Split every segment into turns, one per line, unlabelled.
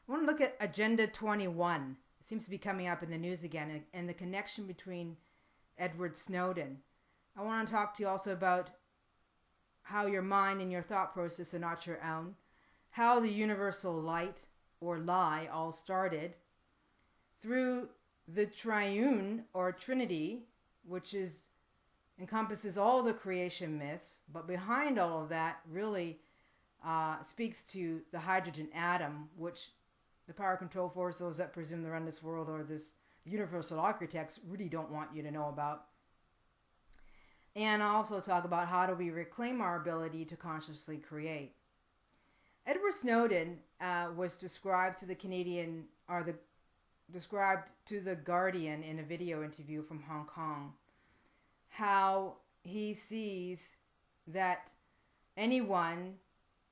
I want to look at Agenda 21. It seems to be coming up in the news again, and the connection between Edward Snowden. I want to talk to you also about how your mind and your thought process are not your own, how the universal light or lie all started, through the triune or trinity, which encompasses all the creation myths, but behind all of that really speaks to the hydrogen atom, which the power control force, those that presume to run this world, or this universal architects really don't want you to know about. And I'll also talk about how do we reclaim our ability to consciously create. Edward Snowden was described to the Canadian, described to the Guardian in a video interview from Hong Kong, how he sees that anyone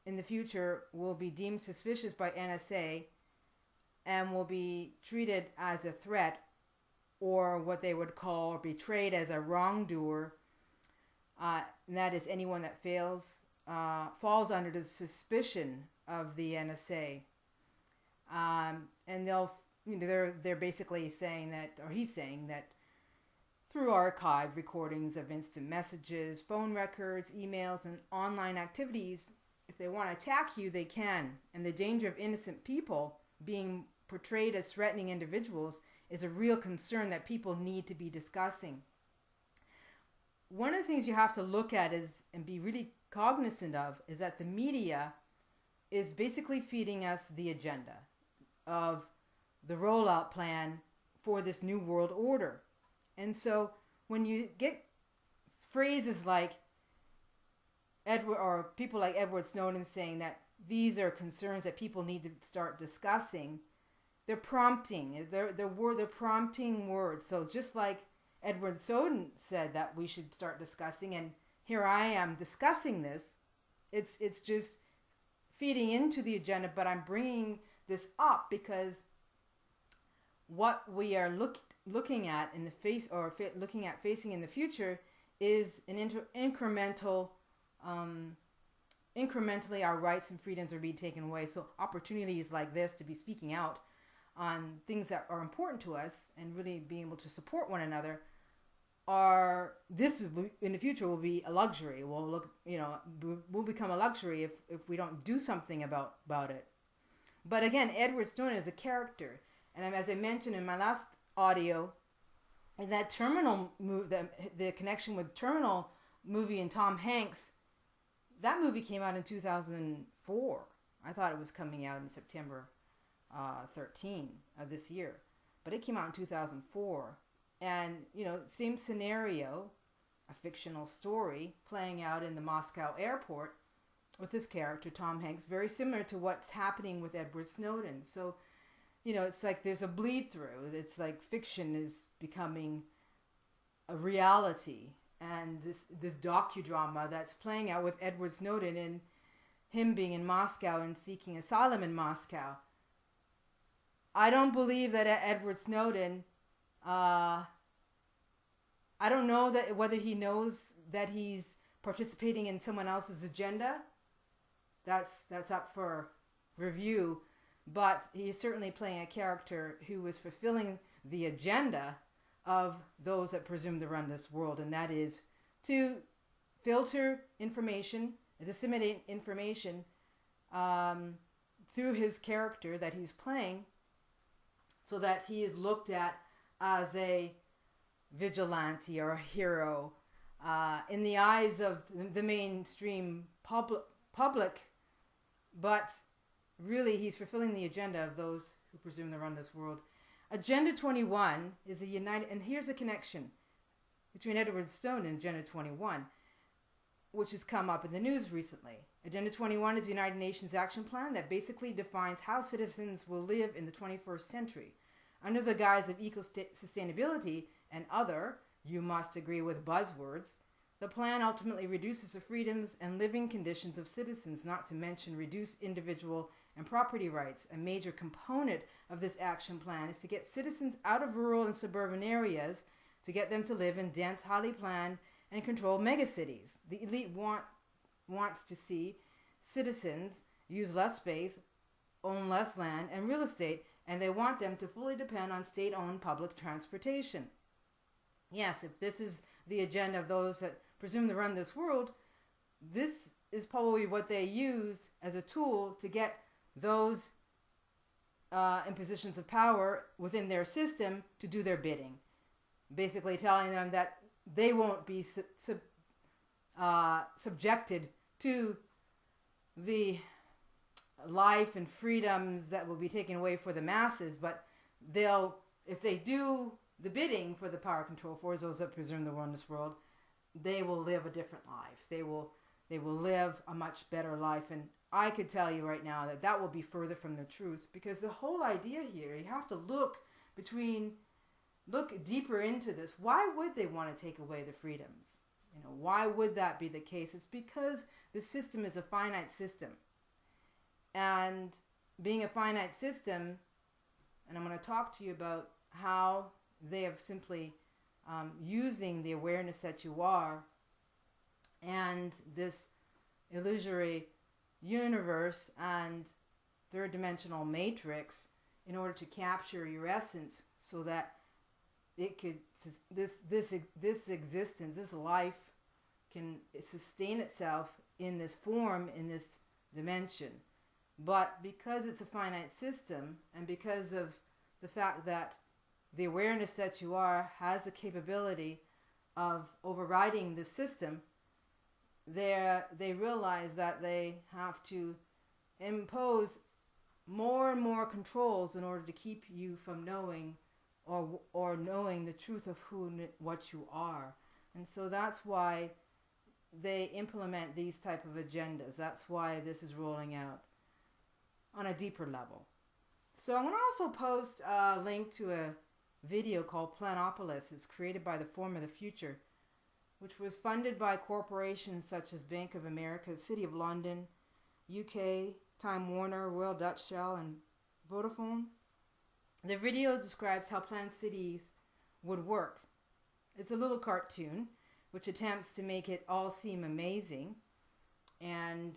in the future will be deemed suspicious by NSA and will be treated as a threat, or what they would call betrayed as a wrongdoer. And that is anyone that falls under the suspicion of the NSA. And they're basically saying that, or he's saying that, through archived recordings of instant messages, phone records, emails, and online activities, if they want to attack you, they can. And the danger of innocent people being portrayed as threatening individuals is a real concern that people need to be discussing. One of the things you have to look at and be really cognizant of is that the media is basically feeding us the agenda of the rollout plan for this new world order. And so when you get phrases like people like Edward Snowden saying that these are concerns that people need to start discussing, they're prompting words. So just like Edward Snowden said that we should start discussing, and here I am discussing this, it's just feeding into the agenda, but I'm bringing this up because what we are looking at in the face, or looking at facing in the future, is an incrementally our rights and freedoms are being taken away. So opportunities like this to be speaking out on things that are important to us and really being able to support one another in the future will be a luxury. Will become a luxury if we don't do something about it. But again, Edward Snowden is a character, and as I mentioned in my last audio, and that Terminal the connection with Terminal movie and Tom Hanks, that movie came out in 2004. I thought it was coming out in September 13 of this year, but it came out in 2004. And, same scenario, a fictional story playing out in the Moscow airport with this character, Tom Hanks, very similar to what's happening with Edward Snowden. So, it's like there's a bleed through. It's like fiction is becoming a reality. And this docudrama that's playing out with Edward Snowden and him being in Moscow and seeking asylum in Moscow. I don't believe that Edward Snowden, I don't know that whether he knows that he's participating in someone else's agenda. That's up for review. But he's certainly playing a character who is fulfilling the agenda of those that presume to run this world, and that is to filter information, disseminate information through his character that he's playing, so that he is looked at as a vigilante or a hero in the eyes of the mainstream public, but really he's fulfilling the agenda of those who presume to run this world. Agenda 21 is and here's a connection between Edward Snowden and Agenda 21, which has come up in the news recently. Agenda 21 is the United Nations action plan that basically defines how citizens will live in the 21st century. Under the guise of eco-sustainability and other, you must agree with buzzwords, the plan ultimately reduces the freedoms and living conditions of citizens, not to mention reduce individual and property rights. A major component of this action plan is to get citizens out of rural and suburban areas, to get them to live in dense, highly planned, and controlled megacities. The elite wants to see citizens use less space own less land and real estate, and they want them to fully depend on state-owned public transportation. Yes, if this is the agenda of those that presume to run this world, this is probably what they use as a tool to get those in positions of power within their system to do their bidding. Basically telling them that they won't be subjected to the life and freedoms that will be taken away for the masses, but they'll, if they do the bidding for the power control force, those that presume to run this world, they will live a different life. They will live a much better life. And I could tell you right now that that will be further from the truth, because the whole idea here, you have to look deeper into this. Why would they want to take away the freedoms? You know, why would that be the case? It's because the system is a finite system. And being a finite system, and I'm going to talk to you about how they have simply using the awareness that you are and this illusory universe and third dimensional matrix in order to capture your essence, so that it could, this existence, this life can sustain itself in this form, in this dimension. But because it's a finite system, and because of the fact that the awareness that you are has the capability of overriding the system, they realize that they have to impose more and more controls in order to keep you from knowing or knowing the truth of who and what you are. And so that's why they implement these type of agendas. That's why this is rolling out on a deeper level. So I'm going to also post a link to a video called Planned-opolis. It's created by the Forum of the Future, which was funded by corporations such as Bank of America, City of London, UK, Time Warner, Royal Dutch Shell, and Vodafone. The video describes how planned cities would work. It's a little cartoon which attempts to make it all seem amazing, and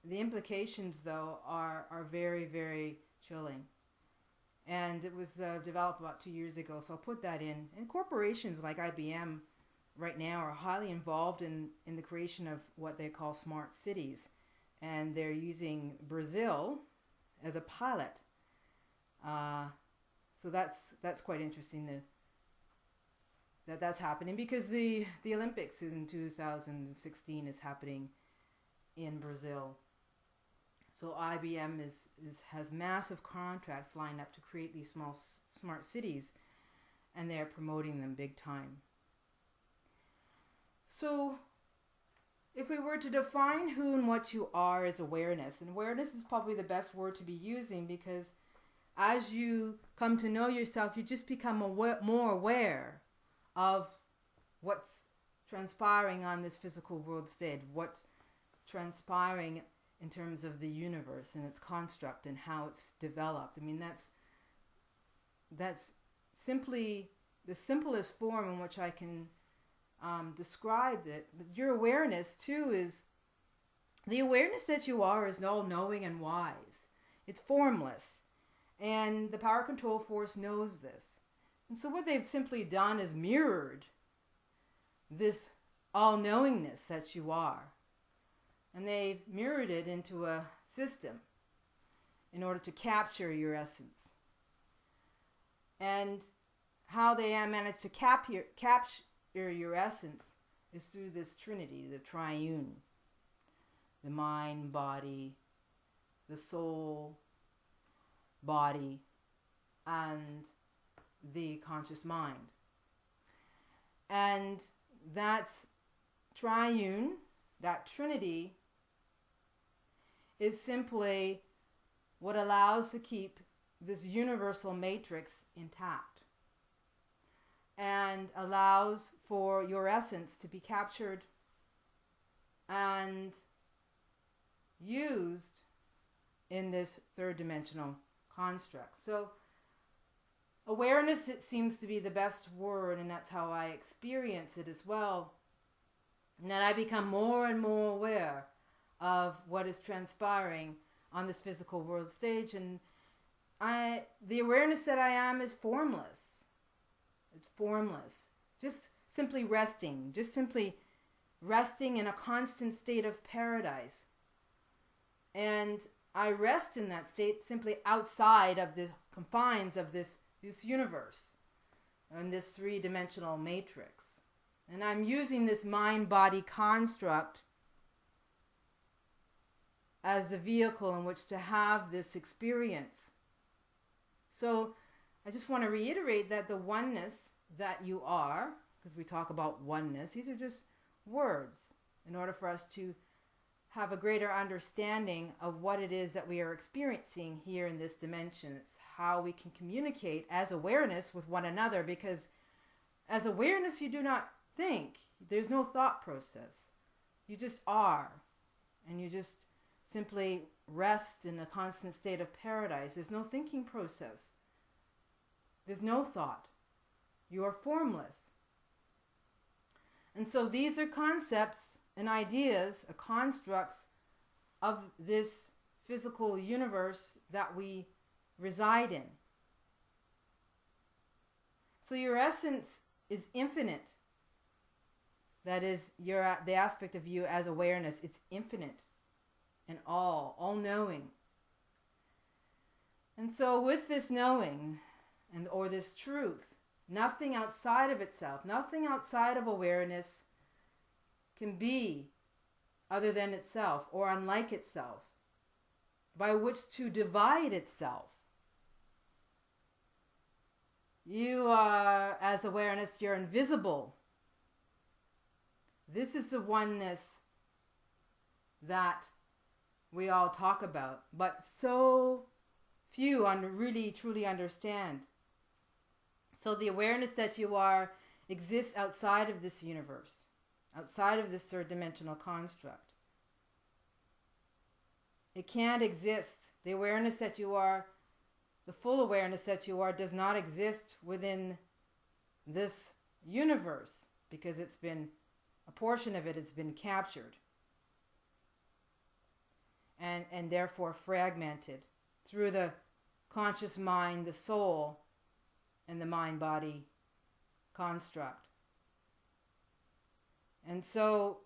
the implications, though, are very, very chilling. And it was developed about 2 years ago, so I'll put that in. And corporations like IBM right now are highly involved in the creation of what they call smart cities. And they're using Brazil as a pilot. So that's quite interesting that's happening, because the Olympics in 2016 is happening in Brazil. So IBM has massive contracts lined up to create these small smart cities, and they're promoting them big time. So if we were to define who and what you are as awareness, and awareness is probably the best word to be using, because as you come to know yourself, you just become more aware of what's transpiring on this physical world stage, what's transpiring in terms of the universe and its construct and how it's developed. I mean, that's simply the simplest form in which I can describe it. But your awareness too is the awareness that you are is all-knowing and wise. It's formless, and the power control force knows this. And so what they've simply done is mirrored this all-knowingness that you are. And they've mirrored it into a system in order to capture your essence. And how they manage to capture your essence is through this trinity, the triune. The mind, body, the soul, body, and the conscious mind. And that's triune, that trinity, is simply what allows to keep this universal matrix intact and allows for your essence to be captured and used in this third dimensional construct. So awareness, it seems to be the best word, and that's how I experience it as well. And that I become more and more aware of what is transpiring on this physical world stage, and the awareness that I am is formless. It's formless. Just simply resting in a constant state of paradise. And I rest in that state simply outside of the confines of this universe and this three-dimensional matrix. And I'm using this mind-body construct as the vehicle in which to have this experience. So I just want to reiterate that the oneness that you are, because we talk about oneness, these are just words in order for us to have a greater understanding of what it is that we are experiencing here in this dimension. It's how we can communicate as awareness with one another, because as awareness you do not think. There's no thought process. You just are, and you just simply rest in a constant state of paradise. There's no thinking process. There's no thought. You are formless. And so these are concepts and ideas, constructs of this physical universe that we reside in. So your essence is infinite. That is the aspect of you as awareness. It's infinite and all-knowing. And so with this knowing, or this truth, nothing outside of itself, nothing outside of awareness can be other than itself or unlike itself, by which to divide itself. You are, as awareness, you're invisible. This is the oneness that we all talk about, but so few really truly understand. So the awareness that you are exists outside of this universe, outside of this third-dimensional construct. It can't exist. The awareness that you are, the full awareness that you are, does not exist within this universe, because it's been, a portion of it has been captured and therefore fragmented through the conscious mind, the soul, and the mind-body construct. And so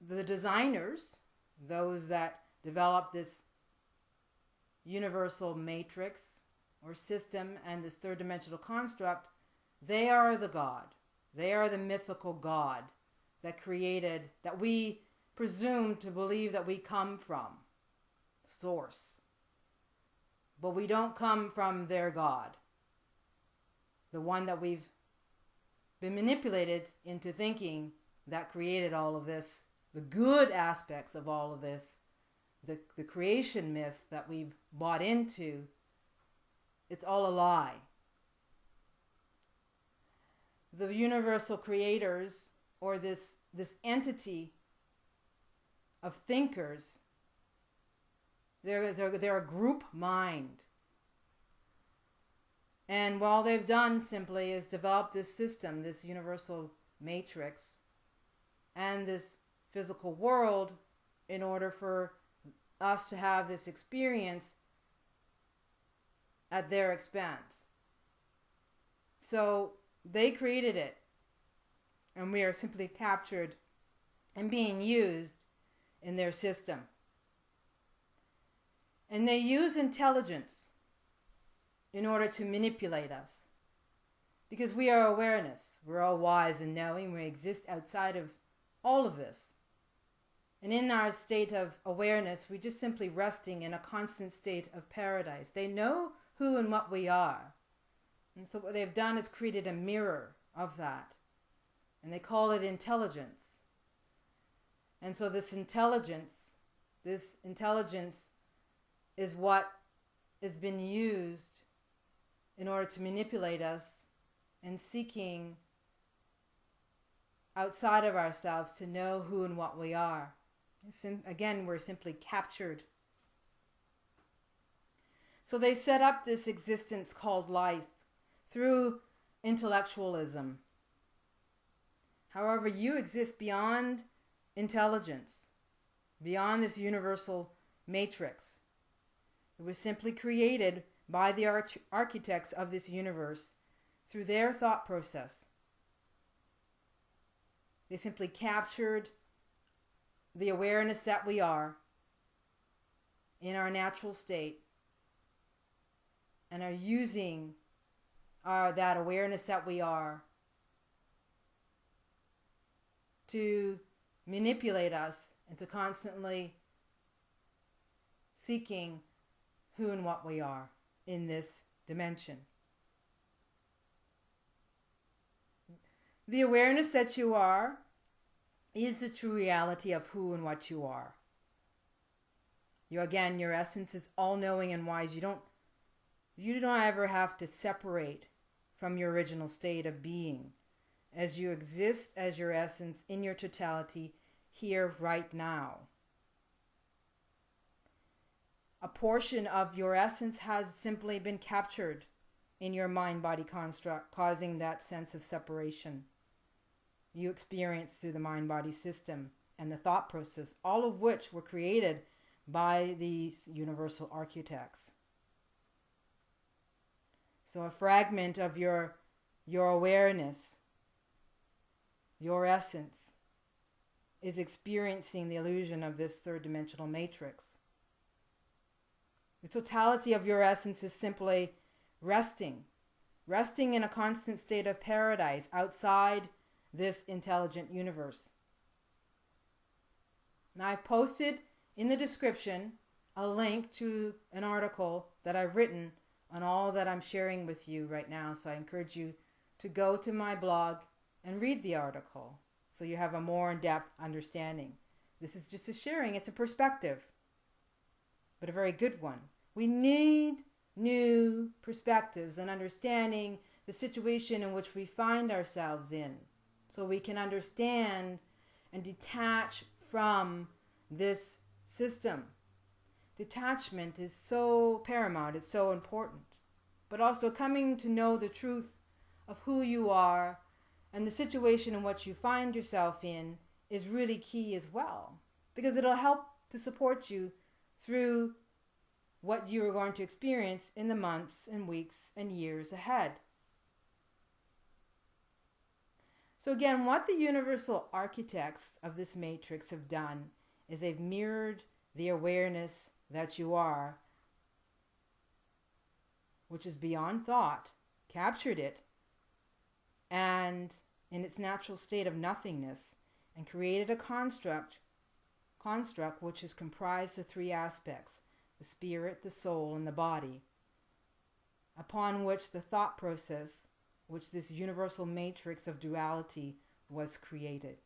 the designers, those that developed this universal matrix or system and this third-dimensional construct, they are the God. They are the mythical God that created, that we presume to believe that we come from, source. But we don't come from their God, the one that we've been manipulated into thinking that created all of this, the good aspects of all of this, the creation myth that we've bought into. It's all a lie. The universal creators, or this entity of thinkers, they're a group mind. And all they've done simply is develop this system, this universal matrix, and this physical world in order for us to have this experience at their expense. So they created it, and we are simply captured and being used in their system. And they use intelligence in order to manipulate us, because we are awareness. We're all wise and knowing. We exist outside of all of this. And in our state of awareness, we're just simply resting in a constant state of paradise. They know who and what we are. And so what they've done is created a mirror of that. And they call it intelligence. And so this intelligence is what has been used in order to manipulate us and seeking outside of ourselves to know who and what we are. Again, we're simply captured. So they set up this existence called life through intellectualism. However, you exist beyond intelligence, beyond this universal matrix. It was simply created by the architects of this universe through their thought process. They simply captured the awareness that we are in our natural state and are using that awareness that we are to manipulate us into constantly seeking who and what we are in this dimension. The awareness that you are is the true reality of who and what you are. Your essence is all-knowing and wise. You don't ever have to separate from your original state of being, as you exist as your essence in your totality here right now. A portion of your essence has simply been captured in your mind-body construct, causing that sense of separation you experience through the mind-body system and the thought process, all of which were created by these universal architects. So a fragment of your awareness, your essence, is experiencing the illusion of this third-dimensional matrix. The totality of your essence is simply resting in a constant state of paradise outside this intelligent universe. Now, I've posted in the description a link to an article that I've written on all that I'm sharing with you right now. So I encourage you to go to my blog and read the article so you have a more in-depth understanding. This is just a sharing. It's a perspective, but a very good one. We need new perspectives and understanding the situation in which we find ourselves in, so we can understand and detach from this system. Detachment is so paramount, it's so important. But also coming to know the truth of who you are and the situation in which you find yourself in is really key as well, because it'll help to support you through what you are going to experience in the months and weeks and years ahead. So again, what the universal architects of this matrix have done is they've mirrored the awareness that you are, which is beyond thought, captured it, and in its natural state of nothingness, and created a construct which is comprised of three aspects: the spirit, the soul, and the body, upon which the thought process, which this universal matrix of duality was created.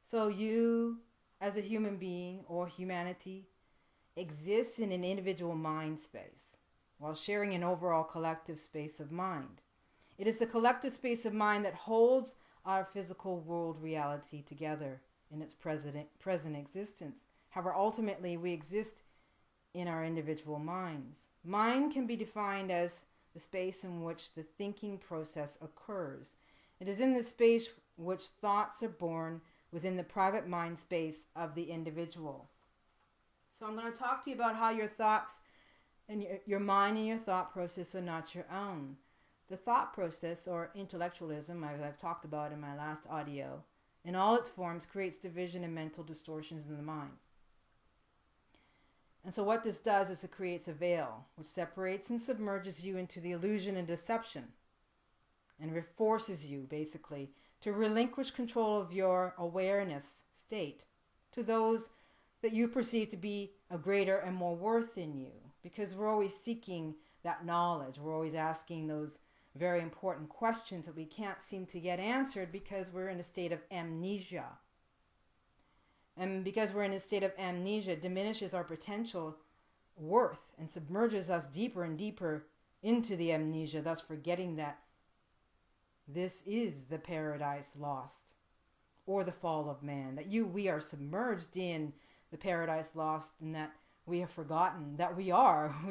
So you, as a human being or humanity, exists in an individual mind space while sharing an overall collective space of mind. It is the collective space of mind that holds our physical world reality together in its present existence. However, ultimately, we exist in our individual minds. Mind can be defined as the space in which the thinking process occurs. It is in this space which thoughts are born within the private mind space of the individual. So I'm going to talk to you about how your thoughts and your mind and your thought process are not your own. The thought process, or intellectualism, as I've talked about in my last audio, in all its forms creates division and mental distortions in the mind. And so what this does is it creates a veil which separates and submerges you into the illusion and deception, and forces you basically to relinquish control of your awareness state to those that you perceive to be of greater and more worth in you, because we're always seeking that knowledge. We're always asking those very important questions that we can't seem to get answered because we're in a state of amnesia. And because we're in a state of amnesia, it diminishes our potential worth and submerges us deeper and deeper into the amnesia, thus forgetting that this is the paradise lost, or the fall of man, that we are submerged in the paradise lost, and that we have forgotten that we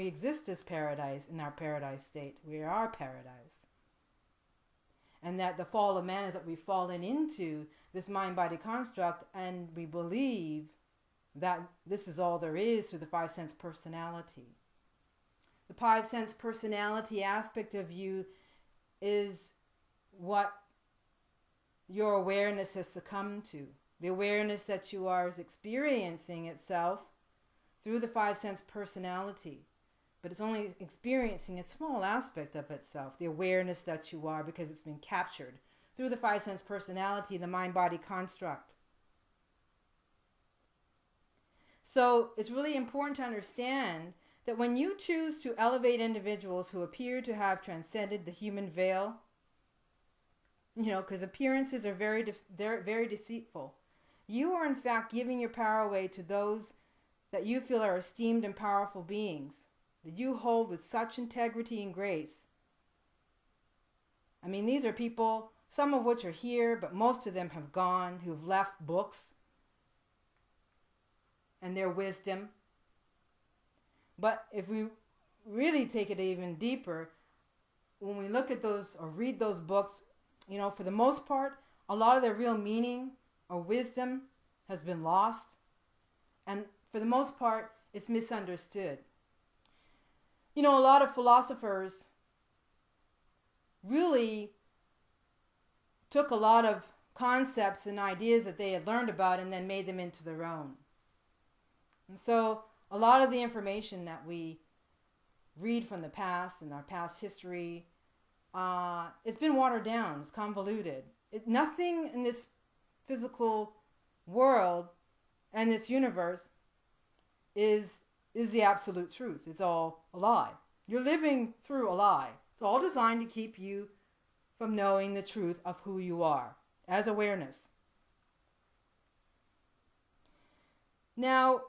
exist as paradise in our paradise state. We are paradise. And that the fall of man is that we've fallen into this mind-body construct, and we believe that this is all there is through the five sense personality. The five sense personality aspect of you is what your awareness has succumbed to. The awareness that you are is experiencing itself through the five sense personality. But it's only experiencing a small aspect of itself, the awareness that you are, because it's been captured through the five sense personality, the mind-body construct. So it's really important to understand that when you choose to elevate individuals who appear to have transcended the human veil, because appearances are they're very deceitful, you are in fact giving your power away to those that you feel are esteemed and powerful beings, that you hold with such integrity and grace. I mean, these are people, some of which are here, but most of them have gone, who've left books and their wisdom. But if we really take it even deeper, when we look at those or read those books, for the most part, a lot of their real meaning or wisdom has been lost. And for the most part, it's misunderstood. A lot of philosophers really took a lot of concepts and ideas that they had learned about and then made them into their own. And so a lot of the information that we read from the past and our past history, it's been watered down, it's convoluted. Nothing in this physical world and this universe is the absolute truth. It's all a lie. You're living through a lie. It's all designed to keep you from knowing the truth of who you are as awareness. Now,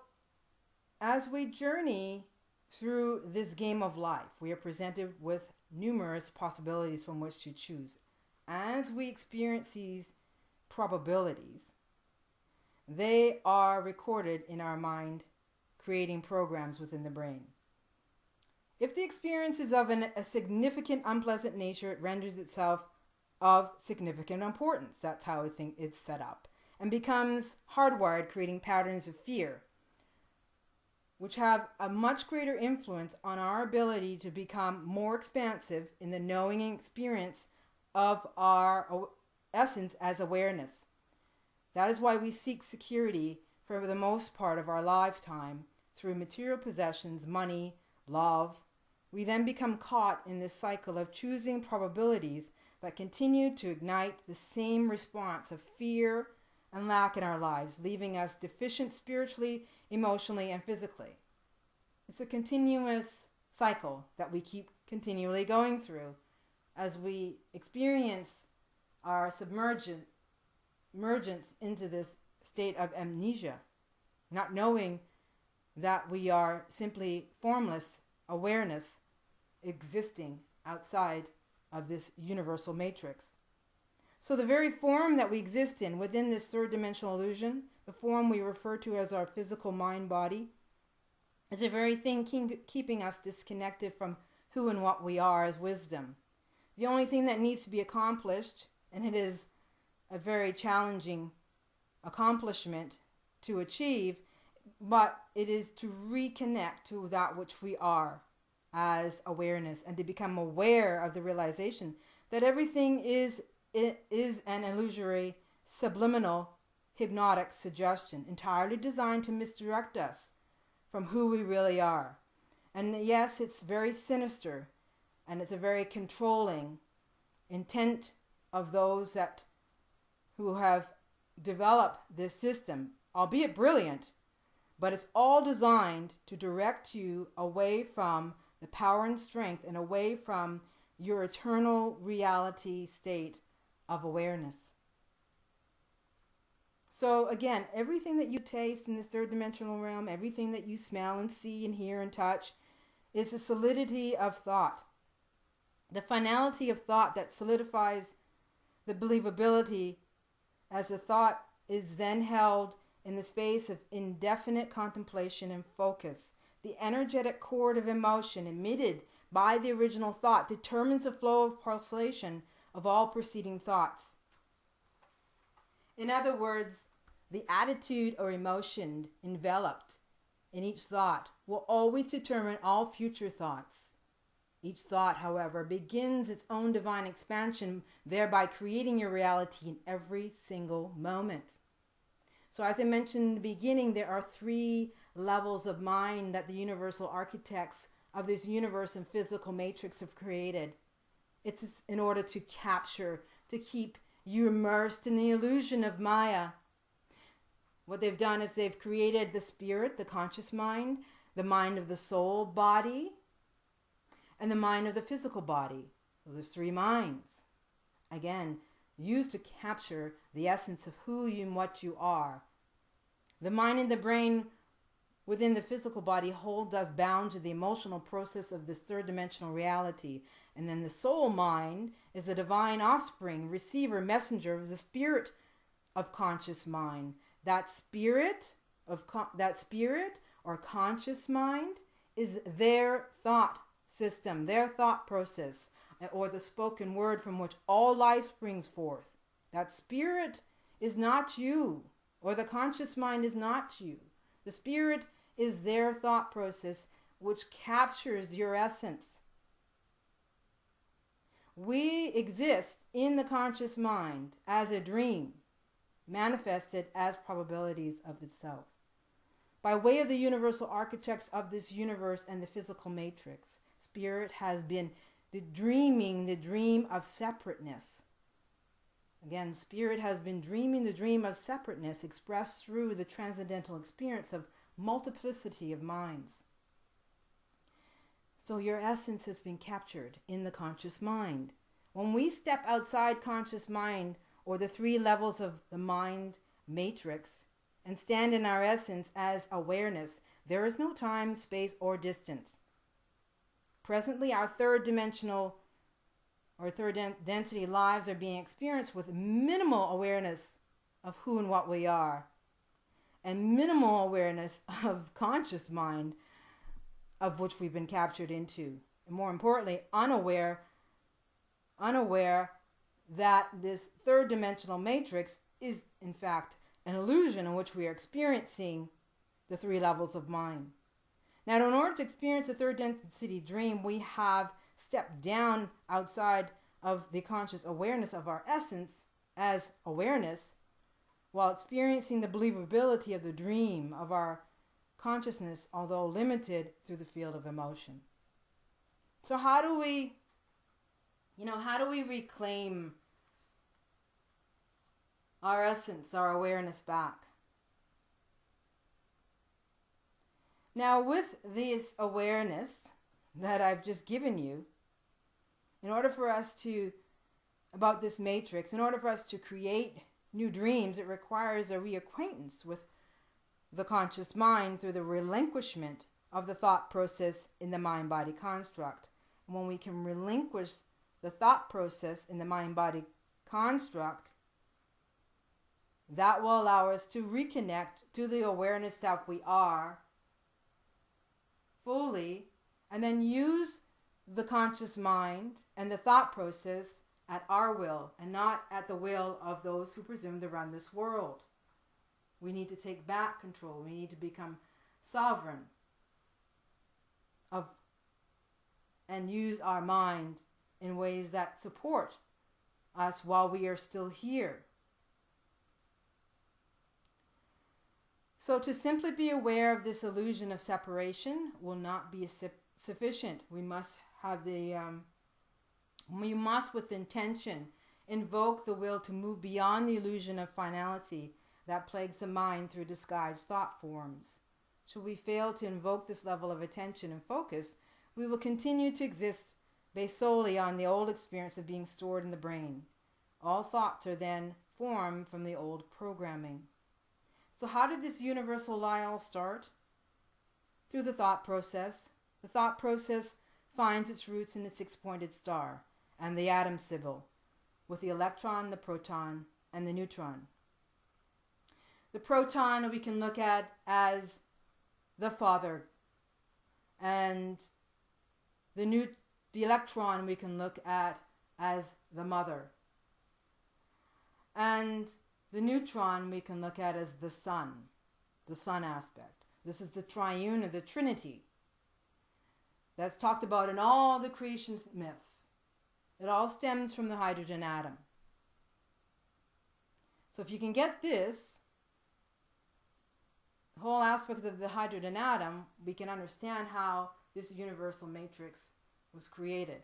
as we journey through this game of life, we are presented with numerous possibilities from which to choose. As we experience these probabilities, they are recorded in our mind, creating programs within the brain. If the experience is of a significant unpleasant nature, it renders itself of significant importance. That's how I think it's set up. And becomes hardwired, creating patterns of fear, which have a much greater influence on our ability to become more expansive in the knowing and experience of our essence as awareness. That is why we seek security for the most part of our lifetime through material possessions, money, love. We then become caught in this cycle of choosing probabilities that continue to ignite the same response of fear and lack in our lives, leaving us deficient spiritually, emotionally, and physically. It's a continuous cycle that we keep continually going through as we experience our emergence into this state of amnesia, not knowing that we are simply formless awareness existing outside of this universal matrix. So the very form that we exist in within this third dimensional illusion, the form we refer to as our physical mind body, is the very thing keeping us disconnected from who and what we are as wisdom. The only thing that needs to be accomplished, and it is a very challenging accomplishment to achieve, but it is to reconnect to that which we are as awareness, and to become aware of the realization that everything is an illusory, subliminal, hypnotic suggestion entirely designed to misdirect us from who we really are. And yes, it's very sinister, and it's a very controlling intent of those who have developed this system, albeit brilliant, but it's all designed to direct you away from the power and strength and away from your eternal reality state of awareness. So again, everything that you taste in this third dimensional realm, everything that you smell and see and hear and touch, is the solidity of thought. The finality of thought that solidifies the believability as the thought is then held in the space of indefinite contemplation and focus. The energetic chord of emotion emitted by the original thought determines the flow of pulsation of all preceding thoughts. In other words, The attitude or emotion enveloped in each thought will always determine all future thoughts. Each thought, however, begins its own divine expansion, thereby creating your reality in every single moment. So as I mentioned in the beginning, there are 3 levels of mind that the universal architects of this universe and physical matrix have created. It's in order to capture, to keep you immersed in the illusion of Maya. What they've done is they've created the spirit, the conscious mind, the mind of the soul body, and the mind of the physical body. So there's 3 minds. Again, used to capture the essence of who you and what you are. The mind and the brain within the physical body holds us bound to the emotional process of this 3rd-dimensional reality. And then the soul mind is the divine offspring, receiver, messenger of the spirit of conscious mind. That spirit or conscious mind is their thought system, their thought process, or the spoken word from which all life springs forth. That spirit is not you, or the conscious mind is not you. The spirit is their thought process, which captures your essence. We exist in the conscious mind as a dream, manifested as probabilities of itself. By way of the universal architects of this universe and the physical matrix, spirit has been dreaming the dream of separateness. Again, spirit has been dreaming the dream of separateness expressed through the transcendental experience of multiplicity of minds. So your essence has been captured in the conscious mind. When we step outside conscious mind, or the 3 levels of the mind matrix, and stand in our essence as awareness, there is no time, space, or distance. Presently, our 3rd-dimensional or 3rd density lives are being experienced with minimal awareness of who and what we are, and minimal awareness of conscious mind, of which we've been captured into. And more importantly, unaware that this 3rd-dimensional matrix is, in fact, an illusion in which we are experiencing the 3 levels of mind. Now, in order to experience a 3rd density dream, we have stepped down outside of the conscious awareness of our essence as awareness, while experiencing the believability of the dream of our consciousness, although limited through the field of emotion. So how do we reclaim our essence, our awareness back? Now, with this awareness that I've just given you, in order for us to, about this matrix, in order for us to create new dreams, it requires a reacquaintance with the conscious mind through the relinquishment of the thought process in the mind-body construct. And when we can relinquish the thought process in the mind-body construct, that will allow us to reconnect to the awareness that we are fully, and then use the conscious mind and the thought process at our will and not at the will of those who presume to run this world. We need to take back control. We need to become sovereign and use our mind in ways that support us while we are still here. So to simply be aware of this illusion of separation will not be sufficient. We must with intention invoke the will to move beyond the illusion of finality that plagues the mind through disguised thought forms. Should we fail to invoke this level of attention and focus, we will continue to exist based solely on the old experience of being stored in the brain. All thoughts are then formed from the old programming. So how did this universal lie all start? Through the thought process. The thought process finds its roots in the 6-pointed star and the atom symbol, with the electron, the proton, and the neutron. The proton we can look at as the father, and the electron we can look at as the mother. And The neutron we can look at as the sun aspect. This is the triune, or the trinity, that's talked about in all the creation myths. It all stems from the hydrogen atom. So if you can get this whole aspect of the hydrogen atom, we can understand how this universal matrix was created.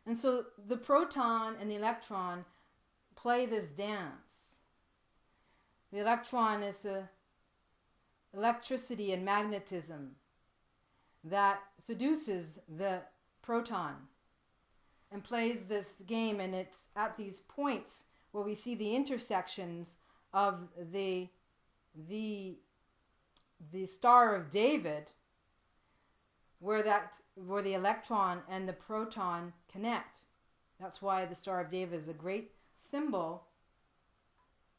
And so the proton and the electron play this dance. The electron is the electricity and magnetism that seduces the proton and plays this game, and it's at these points where we see the intersections of the Star of David, where the electron and the proton connect. That's why the Star of David is a great symbol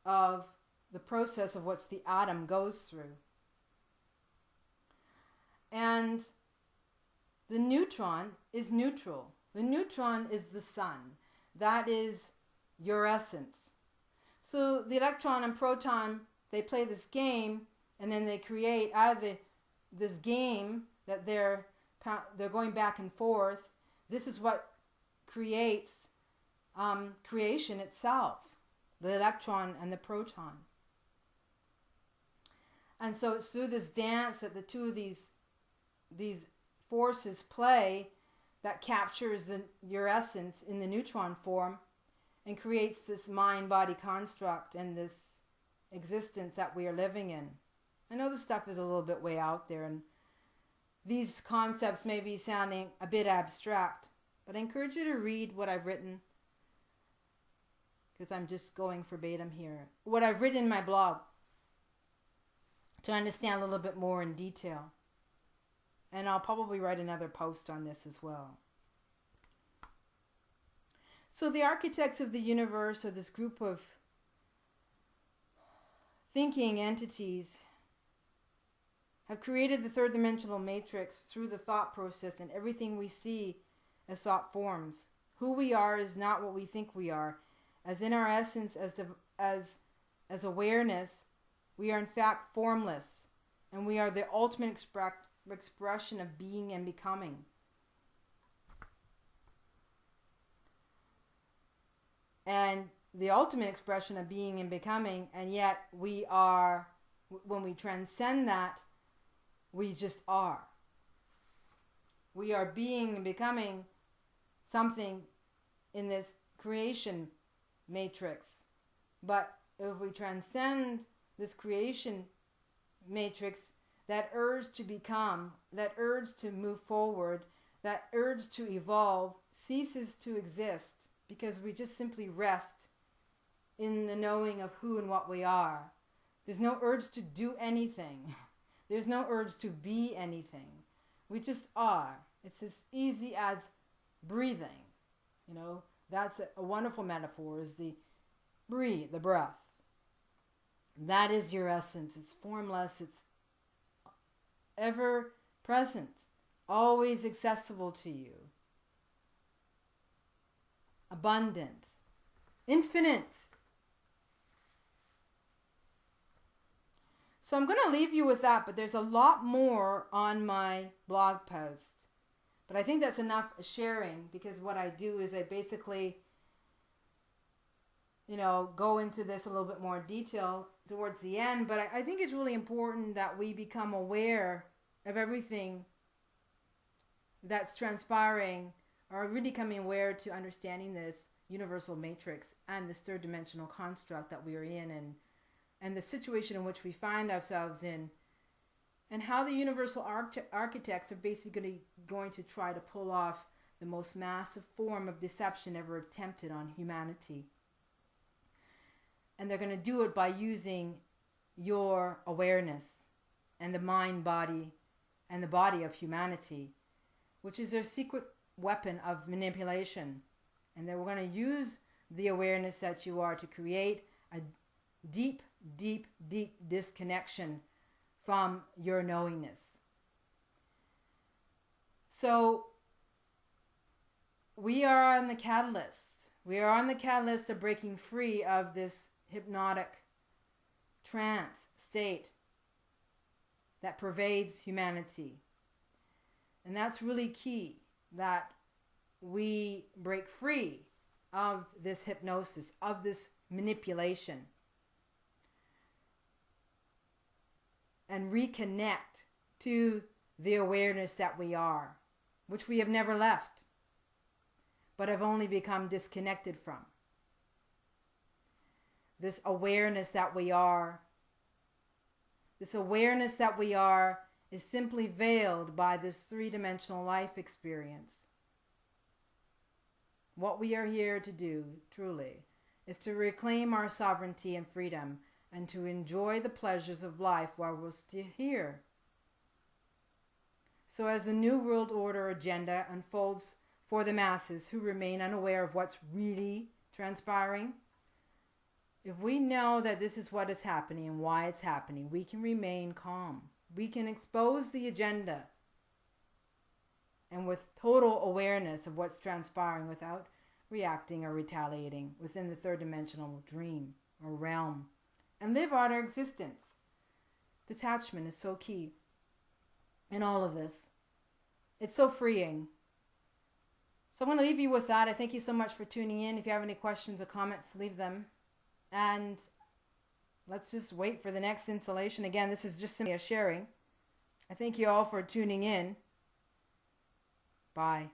of the process of what the atom goes through. And the neutron is neutral. The neutron is the sun. That is your essence. So the electron and proton, they play this game, and then they create out of this game that they're going back and forth. This is what creates creation itself, the electron and the proton. And so it's through this dance that the two of these forces play that captures your essence in the neutron form and creates this mind-body construct and this existence that we are living in. I know this stuff is a little bit way out there, and these concepts may be sounding a bit abstract, but I encourage you to read what I've written, because I'm just going verbatim here. What I've written in my blog, to understand a little bit more in detail. And I'll probably write another post on this as well. So the architects of the universe are this group of thinking entities have created the third dimensional matrix through the thought process, and everything we see as thought forms. Who we are is not what we think we are. As in our essence, as awareness, we are in fact formless, and we are the ultimate expression of being and becoming. And the ultimate expression of being and becoming, and yet we are, when we transcend that, we just are. We are being and becoming something in this creation matrix. But if we transcend this creation matrix, that urge to become, that urge to move forward, that urge to evolve ceases to exist, because we just simply rest in the knowing of who and what we are. There's no urge to do anything. There's no urge to be anything. We just are. It's as easy as breathing. You know, that's a wonderful metaphor, is the breathe, the breath. That is your essence. It's formless. It's ever present, always accessible to you. Abundant, infinite. So I'm going to leave you with that, but there's a lot more on my blog post. But I think that's enough sharing, because what I do is I basically, go into this a little bit more detail towards the end. But I think it's really important that we become aware of everything that's transpiring, or really becoming aware to understanding this universal matrix and this third dimensional construct that we are in, and the situation in which we find ourselves in, and how the universal architects are basically going to try to pull off the most massive form of deception ever attempted on humanity. And they're going to do it by using your awareness and the mind, body, and the body of humanity, which is their secret weapon of manipulation. And they're going to use the awareness that you are to create a deep, deep, deep disconnection from your knowingness. So we are on the catalyst. We are on the catalyst of breaking free of this hypnotic trance state that pervades humanity. And that's really key, that we break free of this hypnosis, of this manipulation, and reconnect to the awareness that we are, which we have never left, but have only become disconnected from. This awareness that we are, is simply veiled by this three-dimensional life experience. What we are here to do, truly, is to reclaim our sovereignty and freedom and to enjoy the pleasures of life while we're still here. So as the New World Order agenda unfolds for the masses who remain unaware of what's really transpiring, if we know that this is what is happening and why it's happening, we can remain calm. We can expose the agenda and with total awareness of what's transpiring without reacting or retaliating within the third dimensional dream or realm, and live out our existence. Detachment is so key in all of this. It's so freeing. So I'm going to leave you with that. I thank you so much for tuning in. If you have any questions or comments, leave them. And let's just wait for the next installation. Again, this is just simply a sharing. I thank you all for tuning in. Bye.